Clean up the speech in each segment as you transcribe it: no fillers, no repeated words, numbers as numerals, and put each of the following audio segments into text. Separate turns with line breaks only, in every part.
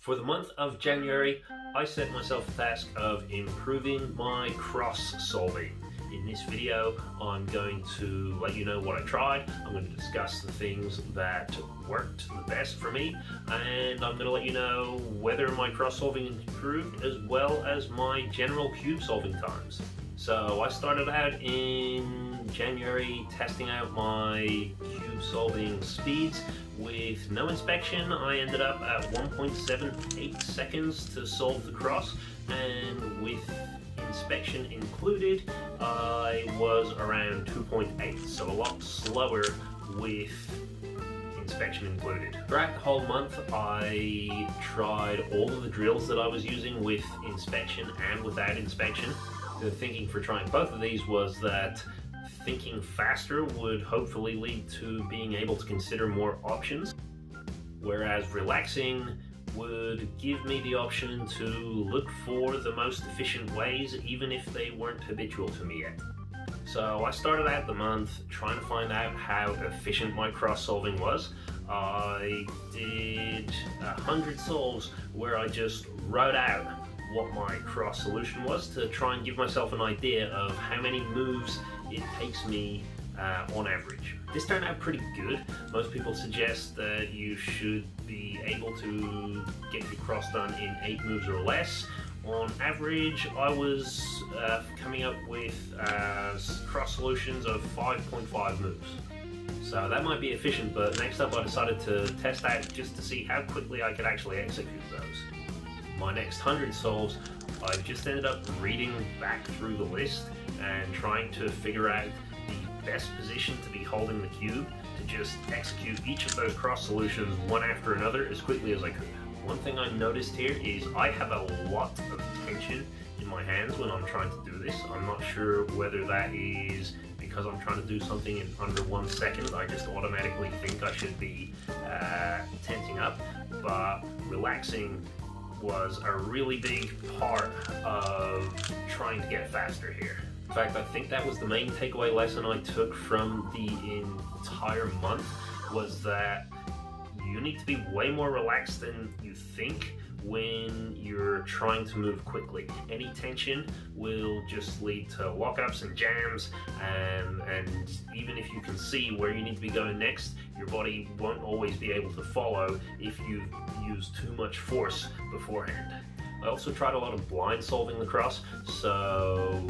For the month of January, I set myself the task of improving my cross solving. In this video, I'm going to let you know what I tried, I'm going to discuss the things that worked the best for me, and I'm going to let you know whether my cross solving improved as well as my general cube solving times. So I started out in January testing out my cube solving speeds. With no inspection, I ended up at 1.78 seconds to solve the cross, and with inspection included, I was around 2.8, so a lot slower with inspection included. Throughout the whole month, I tried all of the drills that I was using with inspection and without inspection. The thinking for trying both of these was that thinking faster would hopefully lead to being able to consider more options, whereas relaxing would give me the option to look for the most efficient ways, even if they weren't habitual to me yet. So I started out the month trying to find out how efficient my cross solving was. I did 100 solves where I just wrote out what my cross solution was to try and give myself an idea of how many moves it takes me on average. This turned out pretty good. Most people suggest that you should be able to get your cross done in 8 moves or less. On average, I was coming up with cross solutions of 5.5 moves. So that might be efficient, but next up I decided to test out just to see how quickly I could actually execute those. My next 100 solves, I just ended up reading back through the list and trying to figure out the best position to be holding the cube to just execute each of those cross solutions one after another as quickly as I could. One thing I noticed here is I have a lot of tension in my hands when I'm trying to do this. I'm not sure whether that is because I'm trying to do something in under 1 second. I just automatically think I should be tensing up, but relaxing was a really big part of trying to get faster here. In fact, I think that was the main takeaway lesson I took from the entire month, was that you need to be way more relaxed than you think when you're trying to move quickly. Any tension will just lead to lockups and jams, and even if you can see where you need to be going next, your body won't always be able to follow if you use too much force beforehand. I also tried a lot of blind solving the cross, so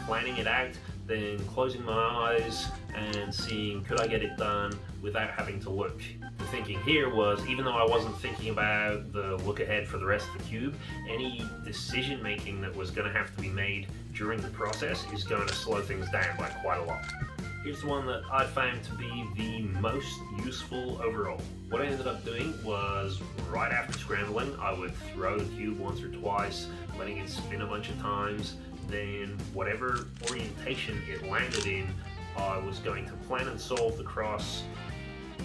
planning it out, then closing my eyes and seeing could I get it done without having to look. The thinking here was, even though I wasn't thinking about the look ahead for the rest of the cube, any decision making that was going to have to be made during the process is going to slow things down by quite a lot. Here's the one that I found to be the most useful overall. What I ended up doing was, right after scrambling, I would throw the cube once or twice, letting it spin a bunch of times, then whatever orientation it landed in, I was going to plan and solve the cross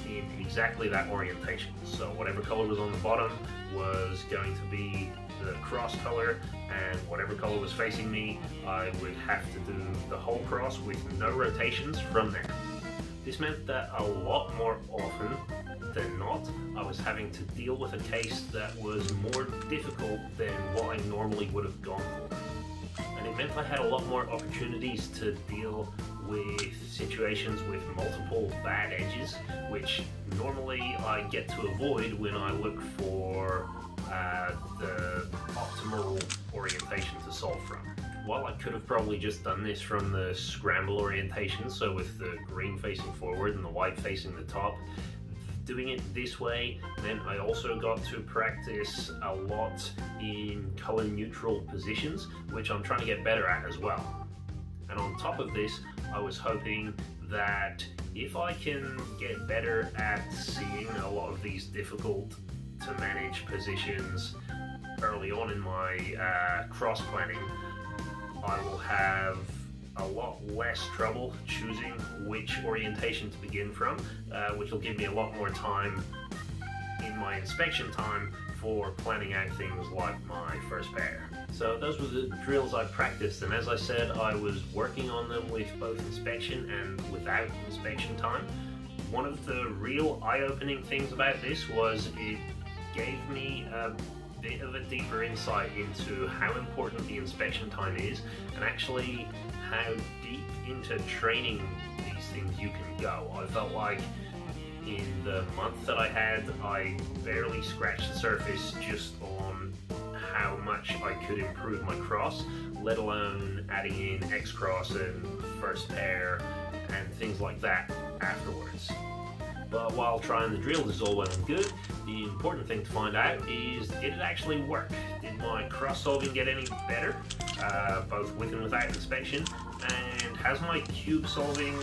in exactly that orientation. So whatever color was on the bottom was going to be the cross color, and whatever color was facing me, I would have to do the whole cross with no rotations from there. This meant that a lot more often than not, I was having to deal with a case that was more difficult than what I normally would have gone for. And it meant I had a lot more opportunities to deal with situations with multiple bad edges, which normally I get to avoid when I look for the optimal orientation to solve from. While I could have probably just done this from the scramble orientation, so with the green facing forward and the white facing the top, doing it this way meant I also got to practice a lot in color neutral positions, which I'm trying to get better at as well. And on top of this, I was hoping that if I can get better at seeing a lot of these difficult to manage positions early on in my cross planning, I will have a lot less trouble choosing which orientation to begin from, which will give me a lot more time in my inspection time for planning out things like my first pair. So those were the drills I practiced, and as I said, I was working on them with both inspection and without inspection time. One of the real eye-opening things about this was it gave me a bit of a deeper insight into how important the inspection time is, and actually how deep into training these things you can go. I felt like in the month that I had, I barely scratched the surface just on how much I could improve my cross, let alone adding in X-Cross and first pair and things like that afterwards. But while trying the drills is all well and good, the important thing to find out is, did it actually work? Did my cross solving get any better, both with and without inspection? And has my cube solving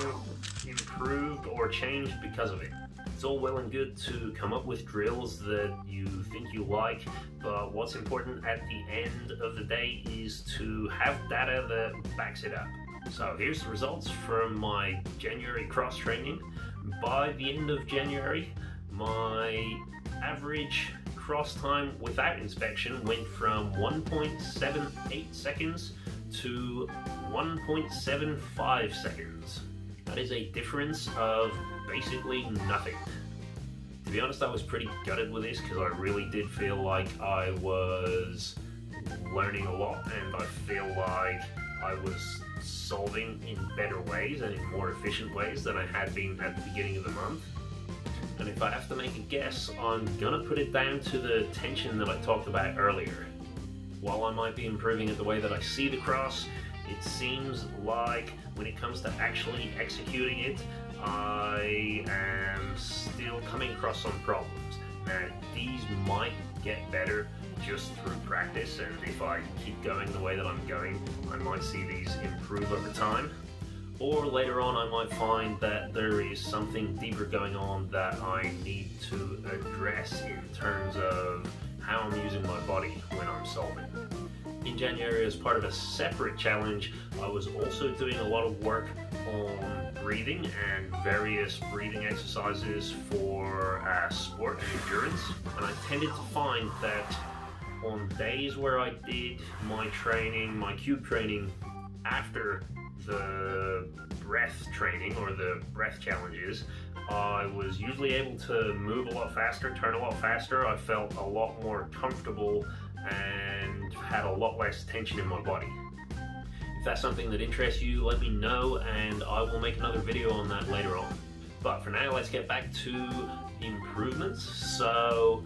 improved or changed because of it? It's all well and good to come up with drills that you think you like, but what's important at the end of the day is to have data that backs it up. So here's the results from my January cross training. By the end of January, my average cross time without inspection went from 1.78 seconds to 1.75 seconds. That is a difference of basically nothing. To be honest, I was pretty gutted with this because I really did feel like I was learning a lot, and I feel like I was solving in better ways and in more efficient ways than I had been at the beginning of the month. And if I have to make a guess, I'm gonna put it down to the tension that I talked about earlier. While I might be improving at the way that I see the cross, it seems like when it comes to actually executing it, I am still coming across some problems. Now, these might get better just through practice, and if I keep going the way that I'm going, I might see these improve over time. Or later on, I might find that there is something deeper going on that I need to address in terms of how I'm using my body when I'm solving. In January, as part of a separate challenge, I was also doing a lot of work on breathing and various breathing exercises for sport and endurance. And I tended to find that on days where I did my training, my cube training, after the breath training or the breath challenges, I was usually able to move a lot faster, turn a lot faster. I felt a lot more comfortable and had a lot less tension in my body. If that's something that interests you, let me know and I will make another video on that later on. But for now, let's get back to improvements. So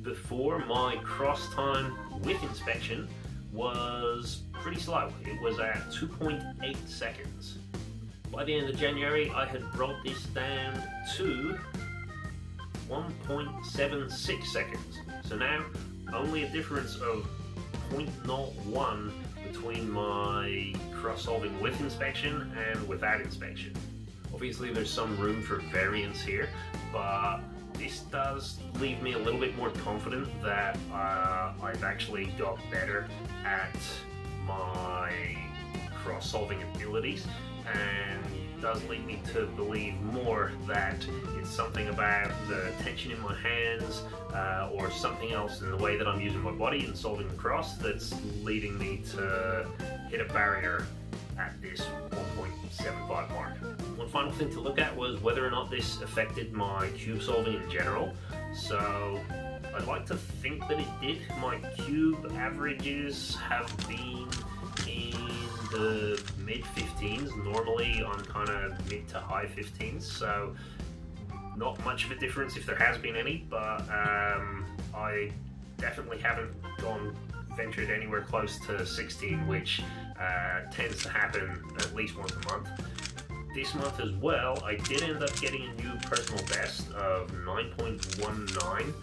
before, my cross time with inspection was pretty slow. It was at 2.8 seconds. By the end of January, I had brought this down to 1.76 seconds. So now, only a difference of 0.01 between my cross solving with inspection and without inspection. Obviously, there's some room for variance here, but this does leave me a little bit more confident that I've actually got better at my cross-solving abilities, and does lead me to believe more that it's something about the tension in my hands or something else in the way that I'm using my body and solving the cross that's leading me to hit a barrier at this 1.75 mark. One final thing to look at was whether or not this affected my cube solving in general. So I'd like to think that it did. My cube averages have been in the mid 15s. Normally I'm kind of mid to high 15s, so not much of a difference if there has been any, but I definitely haven't ventured anywhere close to 16, which tends to happen at least once a month. This month as well, I did end up getting a new personal best of 9.19.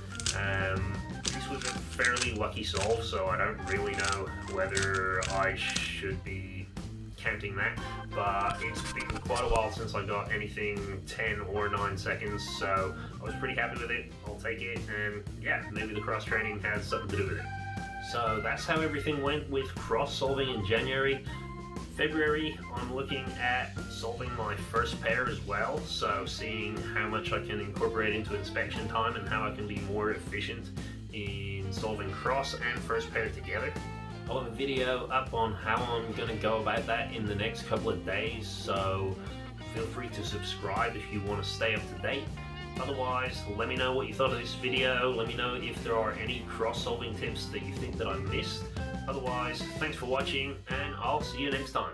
This was a fairly lucky solve, so I don't really know whether I should be counting that, but it's been quite a while since I got anything 10 or 9 seconds, so I was pretty happy with it. I'll take it, and yeah, maybe the cross training has something to do with it. So that's how everything went with cross solving in January. February, I'm looking at solving my first pair as well, so seeing how much I can incorporate into inspection time and how I can be more efficient in solving cross and first pair together. I'll have a video up on how I'm going to go about that in the next couple of days, so feel free to subscribe if you want to stay up to date. Otherwise, let me know what you thought of this video. Let me know if there are any cross-solving tips that you think that I missed. Otherwise, thanks for watching, and I'll see you next time.